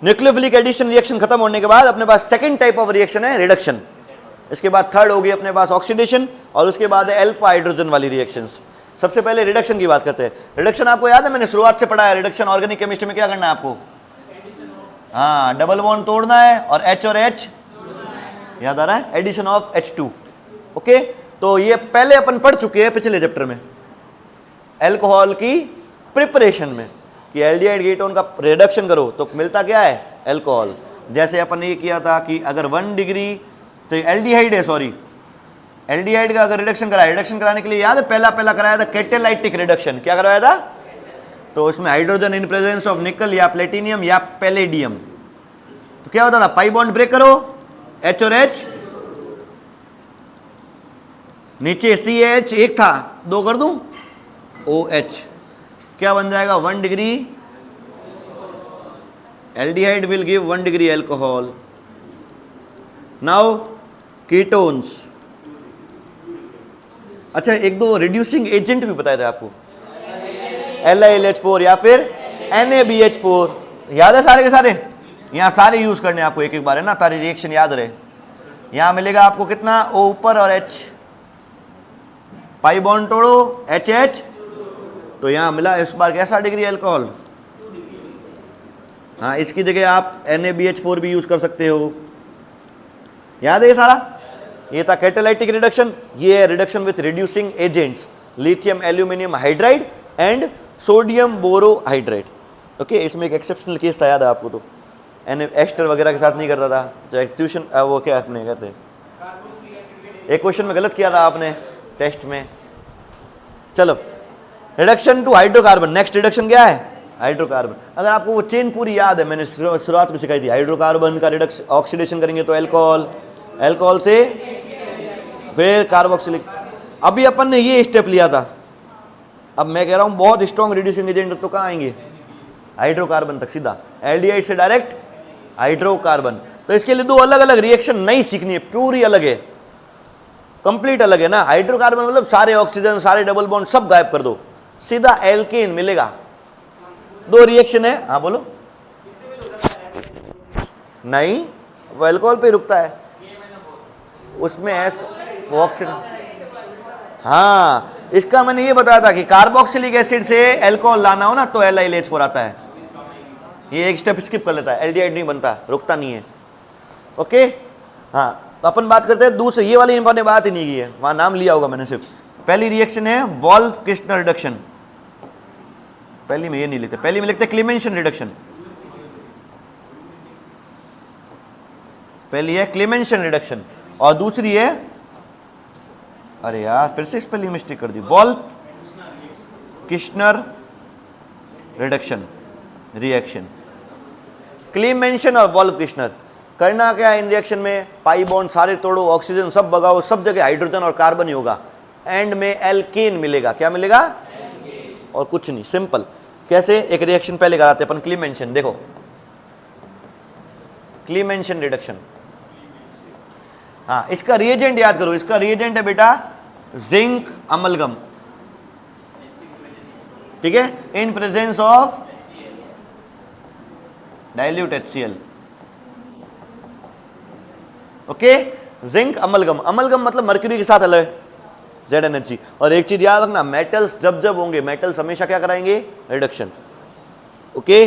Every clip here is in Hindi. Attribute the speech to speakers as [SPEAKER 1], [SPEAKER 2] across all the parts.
[SPEAKER 1] न्यूक्लियोफिलिक एडिशन रिएक्शन खत्म होने के बाद अपने पास सेकंड टाइप ऑफ रिएक्शन है रिडक्शन। इसके बाद थर्ड होगी अपने पास ऑक्सीडेशन, और उसके बाद है अल्फा हाइड्रोजन वाली रिएक्शंस। सबसे पहले रिडक्शन की बात करते हैं। रिडक्शन आपको याद है, मैंने शुरुआत से पढ़ा है, रिडक्शन ऑर्गेनिक केमिस्ट्री में क्या करना है आपको? हाँ, डबल बॉन्ड तोड़ना है और H और H याद आ रहा है, एडिशन ऑफ H2। ओके, तो ये पहले अपन पढ़ चुके हैं पिछले चैप्टर में अल्कोहल की प्रिपरेशन में कि एल्डिहाइड कीटोन का रिडक्शन करो तो मिलता क्या है? अल्कोहल। जैसे अपन ये किया था कि अगर 1 डिग्री, तो एल्डिहाइड है, सॉरी एल्डिहाइड का अगर रिडक्शन कराया, रिडक्शन कराने के लिए याद है पहला कराया था कैटेलाइटिक रिडक्शन। क्या करवाया था? तो उसमें हाइड्रोजन इन प्रेजेंस ऑफ निकल या प्लेटिनियम या पैलेडियम, तो क्या होता था? पाई बॉन्ड ब्रेक करो, H और H, नीचे CH एक था, 2 कर दूं, OH, क्या बन जाएगा? 1 degree aldehyde will give 1 degree alcohol. Now ketones. अच्छा, एक दो रिड्यूसिंग एजेंट भी बताए थे आपको, LiLH4 या फिर NaBH4, याद है सारे के सारे? यहां सारे यूज करने आपको एक एक बार, है ना, तारी रिएक्शन याद रहे। यहां मिलेगा आपको कितना? O ऊपर और H, पाई बॉन्ड तोड़ो HH, तो यहां मिला इस बार कैसा डिग्री अल्कोहल? हाँ, इसकी जगह आप NaBH4 भी यूज कर सकते हो। याद है ये सारा? ये था कैटेलाइटिक रिडक्शन। ये है reduction with reducing agents, lithium aluminium hydride and sodium borohydride. Okay, इसमें एक एक्सेप्शनल केस था, याद है आपको? तो एस्टर वगैरह के साथ नहीं करता था, जो एक्सट्यूशन वो क्या अपने कहते हैं, एक क्वेश्चन में गलत किया था आपने टेस्ट में। चलो, reduction to hydrocarbon. Next reduction क्या है? हाइड्रोकार्बन। अगर आपको वो चेन पूरी याद है, मैंने शुरुआत में सिखाई थी, हाइड्रोकार्बन का रिडक्शन, ऑक्सीडेशन करेंगे तो अल्कोहल, अल्कोहल से फिर कार्बोक्सिलिक। अभी अपन ने ये स्टेप लिया था, अब मैं कह रहा हूं बहुत स्ट्रॉन्ग रिड्यूसिंग एजेंट तो कहाँ आएंगे? हाइड्रोकार्बन तक सीधा, एल्डिहाइड से डायरेक्ट हाइड्रोकार्बन। तो इसके लिए 2 अलग अलग रिएक्शन नहीं सीखनी है, प्यूरी अलग है, कंप्लीट अलग है ना। हाइड्रोकार्बन मतलब सारे ऑक्सीजन, सारे डबल बॉन्ड सब गायब कर दो, सीधा एल्केन मिलेगा। 2 रिएक्शन है। हाँ बोलो। नहीं, वो अल्कोहल पे रुकता है, उसमें वो ऑक्सीजन। हाँ, इसका मैंने ये बताया था कि कार्बोक्सिलिक एसिड से अल्कोहल लाना हो ना तो LiLH4 आता है। ये एक स्टेप स्किप कर लेता है, एल्डिहाइड नहीं बनता, रुकता नहीं है। ओके, हाँ, तो अपन बात करते हैं दूसरे, ये वाली इन्होंने बात ही नहीं की है, वहां नाम लिया होगा मैंने सिर्फ। पहली रिएक्शन है वॉल्फ किस्टनर रिडक्शन, पहली में ये नहीं लिखते, पहली में लिखते क्लेमेंशन रिडक्शन। पहली है क्लेमेंशन रिडक्शन और दूसरी है, अरे यार फिर से स्पेलिंग मिस्टेक कर दी, wolf Kishner reduction reaction. Clemmensen और वॉल्फ किस्टनर करना क्या है इन रिएक्शन में? पाई बॉन्ड सारे तोड़ो, ऑक्सीजन सब भगाओ, सब जगह हाइड्रोजन और कार्बन ही होगा, एंड में एल्केन मिलेगा। क्या मिलेगा? और कुछ नहीं, सिंपल। कैसे? एक रिएक्शन पहले कराते हैं अपन, क्लेमेंशन। देखो, क्लेमेंशन रिडक्शन। हाँ, इसका रिएजेंट याद करो, इसका रिएजेंट है बेटा जिंक अमलगम, ठीक है, इन presence of dilute HCl। Okay, zinc amalgam, amalgam मतलब मर्क्यूरी के साथ अलग ZnHg। और एक चीज याद रखना, मेटल्स जब जब होंगे, मेटल्स हमेशा क्या कराएंगे? रिडक्शन। ओके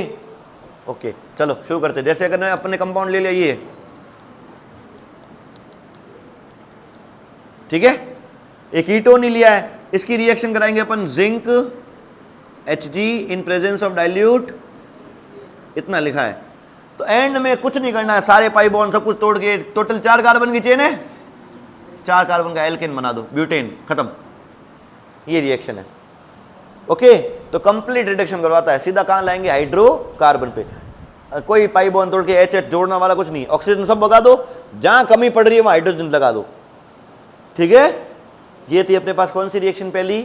[SPEAKER 1] ओके, चलो शुरू करते हैं। जैसे अगर मैं अपने कंपाउंड ले लिया ये, ठीक है, एक कीटोन ही लिया है, इसकी रिएक्शन कराएंगे अपन zinc Hg in presence of dilute, इतना लिखा है। तो एंड में कुछ नहीं करना है, सारे पाई बॉन्ड सब कुछ तोड़ के, टोटल 4 कार्बन की चेन है, 4 कार्बन का एल्केन बना दो, ब्यूटेन, खत्म। ये रिएक्शन है। ओके, तो कंप्लीट रिडक्शन करवाता है, सीधा कहां लाएंगे? हाइड्रोकार्बन पे। कोई पाई बॉन्ड तोड़ के HH जोड़ने वाला कुछ नहीं, ऑक्सीजन सब भगा दो, जहां कमी पड़ रही है वहां हाइड्रोजन लगा दो, ठीक है। ये थी अपने पास कौन सी रिएक्शन? पहली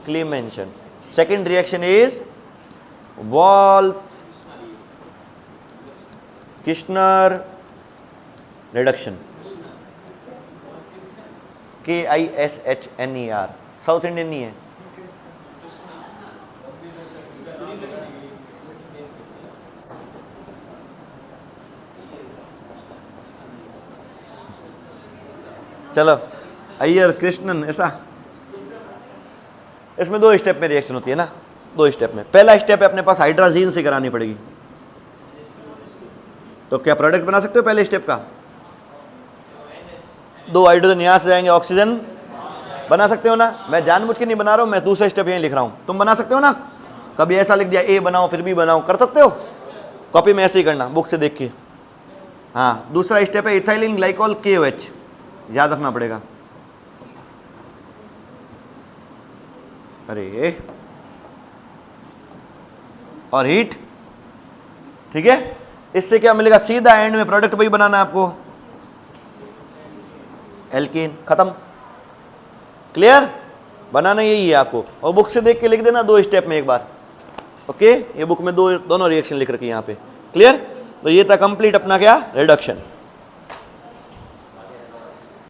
[SPEAKER 1] Clemmensen. Second reaction is Wolff Kishner reduction, KISHNER, South Indian नहीं है। चलो अय्यर कृष्णन, ऐसा इसमें 2 स्टेप में रिएक्शन होती है ना, 2 स्टेप में। पहला स्टेप है अपने पास हाइड्राजीन से करानी पड़ेगी। तो क्या प्रोडक्ट बना सकते हो पहले स्टेप का? 2 हाइड्रोजन यहां से जाएंगे, ऑक्सीजन बना सकते हो ना। मैं जानबूझ के नहीं बना रहा हूं, मैं दूसरा स्टेप यहीं लिख रहा हूं, तुम बना सकते हो ना। कभी ऐसा लिख दिया ए बनाओ फिर बी बनाओ, कर सकते हो। कॉपी में ऐसे ही करना, बुक से देख के। हाँ, दूसरा स्टेप है इथाइलिन ग्लाइकोल KOH, याद रखना पड़ेगा। अरे और हीट, ठीक है। इससे क्या मिलेगा? सीधा एंड में प्रोडक्ट वही बनाना है आपको, एल्कीन, खत्म। क्लियर? बनाना यही है आपको, और बुक से देख के लिख देना 2 स्टेप में एक बार। ओके, ये बुक में दोनों रिएक्शन लिख रखी है यहाँ पे। क्लियर? तो ये था कंप्लीट अपना क्या, रिडक्शन।